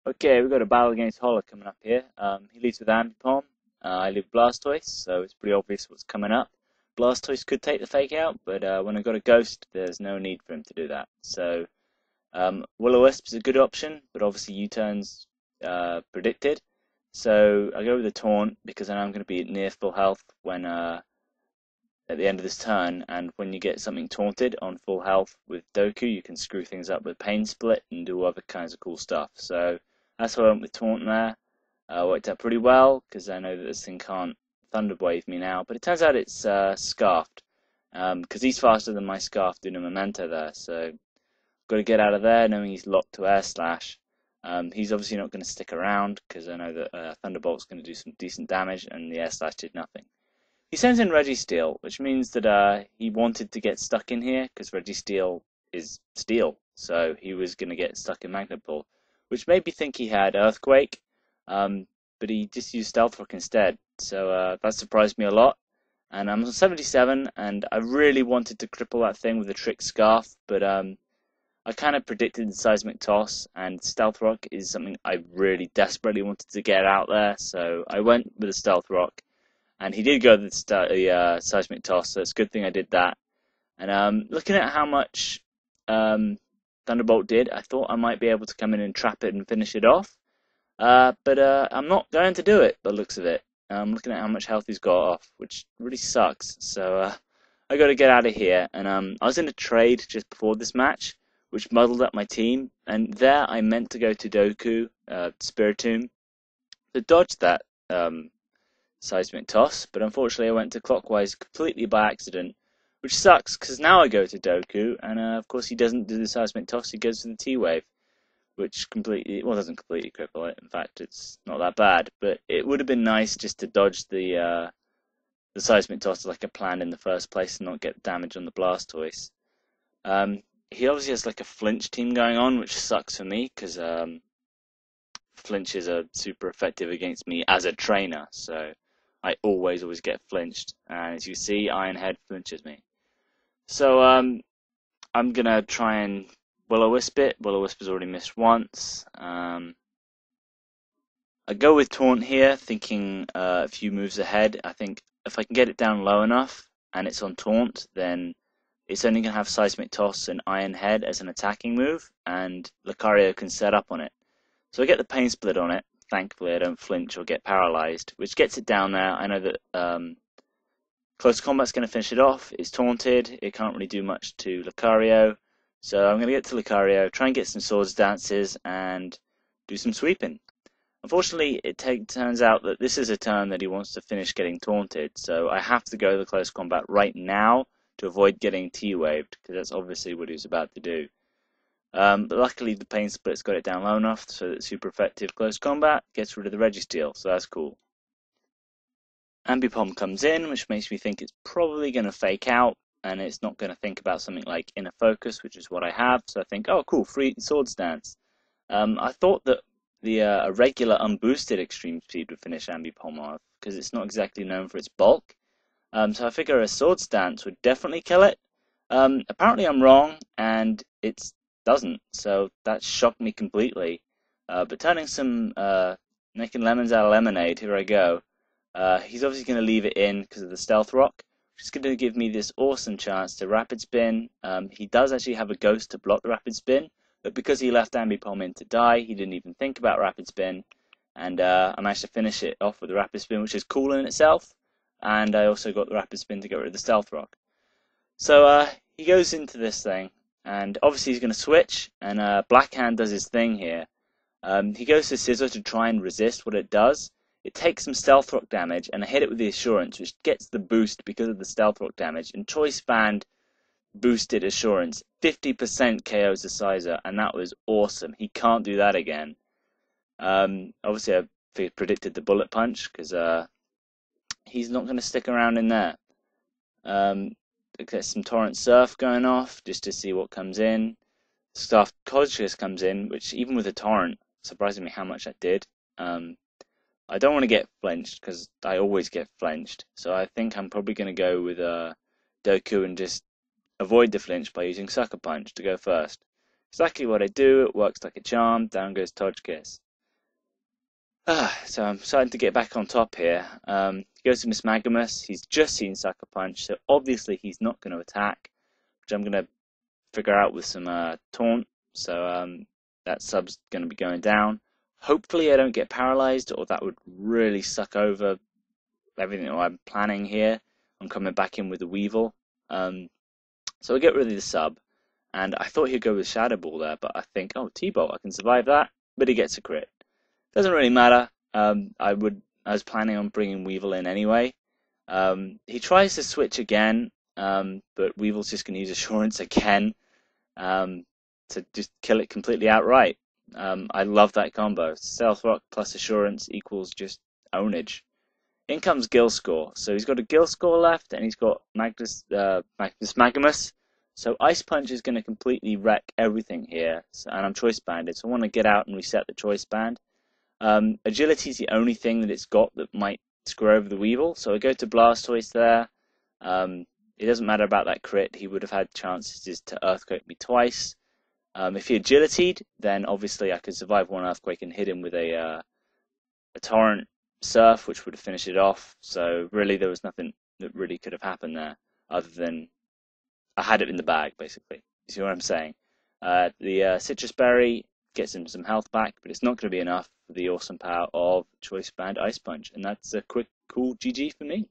Okay, we've got a battle against Holla coming up here. He leads with Ambipom. I lead with Blastoise, so it's pretty obvious what's coming up. Blastoise could take the fake out, but when I've got a Ghost, there's no need for him to do that. So Will-O-Wisp is a good option, but obviously U-turn's predicted. So I go with the Taunt because I know I'm going to be near full health when at the end of this turn, and when you get something taunted on full health with Doku, you can screw things up with Pain Split and do other kinds of cool stuff. So that's why I went with Taunt there. Worked out pretty well, because I know that this thing can't Thunder Wave me now, but it turns out it's Scarfed, because he's faster than my Scarf doing a Memento there, so got to get out of there knowing he's locked to Air Slash. He's obviously not going to stick around, because I know that Thunderbolt's going to do some decent damage, and the Air Slash did nothing. He sends in Registeel, which means that he wanted to get stuck in here, because Registeel is steel, so he was going to get stuck in Magnet Pull, which made me think he had Earthquake, but he just used Stealth Rock instead, so that surprised me a lot. And I'm on 77, and I really wanted to cripple that thing with a Trick Scarf, but I kind of predicted the Seismic Toss, and Stealth Rock is something I really desperately wanted to get out there, so I went with a Stealth Rock. And he did go the Seismic Toss, so it's a good thing I did that. And looking at how much Thunderbolt did, I thought I might be able to come in and trap it and finish it off. But I'm not going to do it, by the looks of it. I'm looking at how much health he's got off, which really sucks. So I got to get out of here. And I was in a trade just before this match, which muddled up my team. And there I meant to go to Doku, Spiritomb, to dodge that Seismic Toss, but unfortunately I went to Clockwise completely by accident, which sucks because now I go to Doku, and of course he doesn't do the Seismic Toss, he goes to the T-Wave, which completely, well, doesn't completely cripple it. In fact, it's not that bad, but it would have been nice just to dodge the Seismic Toss like I planned in the first place and not get damage on the Blastoise. He obviously has like a flinch team going on, which sucks for me because flinches are super effective against me as a trainer, so I always get flinched, and as you see, Iron Head flinches me. So I'm gonna try and Will-O-Wisp it. Will-O-Wisp has already missed once. I go with Taunt here, thinking a few moves ahead. I think if I can get it down low enough and it's on Taunt, then it's only gonna have Seismic Toss and Iron Head as an attacking move, and Lucario can set up on it. So I get the Pain Split on it. Thankfully, I don't flinch or get paralyzed, which gets it down there. I know that Close Combat's going to finish it off. It's taunted. It can't really do much to Lucario. So I'm going to get to Lucario, try and get some Swords Dances, and do some sweeping. Unfortunately, it turns out that this is a turn that he wants to finish getting taunted. So I have to go to the Close Combat right now to avoid getting T-Waved, because that's obviously what he was about to do. But luckily the Pain Split's got it down low enough so that it's super effective Close Combat, gets rid of the Registeel, so that's cool. Ambipom comes in, which makes me think it's probably going to fake out, and it's not going to think about something like Inner Focus, which is what I have, so I think, oh cool, free Swords Dance. I thought that the regular unboosted Extreme Speed would finish Ambipom off, because it's not exactly known for its bulk, so I figure a Swords Dance would definitely kill it. Apparently I'm wrong, and it's doesn't, so that shocked me completely. But turning some making lemons out of lemonade, here I go. He's obviously going to leave it in because of the Stealth Rock, which is going to give me this awesome chance to Rapid Spin. He does actually have a Ghost to block the Rapid Spin, but because he left Ambipom in to die, he didn't even think about Rapid Spin, and I managed to finish it off with the Rapid Spin, which is cool in itself, and I also got the Rapid Spin to get rid of the Stealth Rock. So he goes into this thing, and obviously he's going to switch, and Blackhand does his thing here. He goes to Siczor to try and resist what it does. It takes some Stealth Rock damage, and I hit it with the Assurance, which gets the boost because of the Stealth Rock damage. And Choice Band boosted Assurance, 50% KOs the Siczor, and that was awesome. He can't do that again. Obviously I predicted the Bullet Punch, because he's not going to stick around in there. Get some Torrent Surf going off just to see what comes in. Stuff Codgis comes in, which even with a Torrent, surprising me how much that did. I don't want to get flinched because I always get flinched, so I think I'm probably going to go with Doku and just avoid the flinch by using Sucker Punch to go first. Exactly what I do, it works like a charm, down goes Togekiss. So I'm starting to get back on top here. He goes to Miss Magamus. He's just seen Sucker Punch, so obviously he's not going to attack, which I'm going to figure out with some taunt. So that sub's going to be going down. Hopefully I don't get paralyzed, or that would really suck over everything that I'm planning here. I'm coming back in with the Weavile. So I get rid of the sub, and I thought he'd go with Shadow Ball there, but I think, oh, T-Bolt, I can survive that, but he gets a crit. Doesn't really matter. I was planning on bringing Weavile in anyway. He tries to switch again, but Weavile's just going to use Assurance again to just kill it completely outright. I love that combo. Stealth Rock plus Assurance equals just ownage. In comes Gill Score. So he's got a Gill Score left, and he's got Magnus Magamus. So Ice Punch is going to completely wreck everything here, and I'm Choice Banded, so I want to get out and reset the Choice Band. Agility is the only thing that it's got that might screw over the Weavile, so I go to Blastoise there. It doesn't matter about that crit, he would have had chances to Earthquake me twice. If he Agilitied, then obviously I could survive one Earthquake and hit him with a Torrent Surf, which would have finished it off. So really there was nothing that really could have happened there, other than I had it in the bag, basically. You see what I'm saying? The Citrus Berry gets him some health back, but it's not going to be enough for the awesome power of Choice Band Ice Punch. And that's a quick, cool GG for me.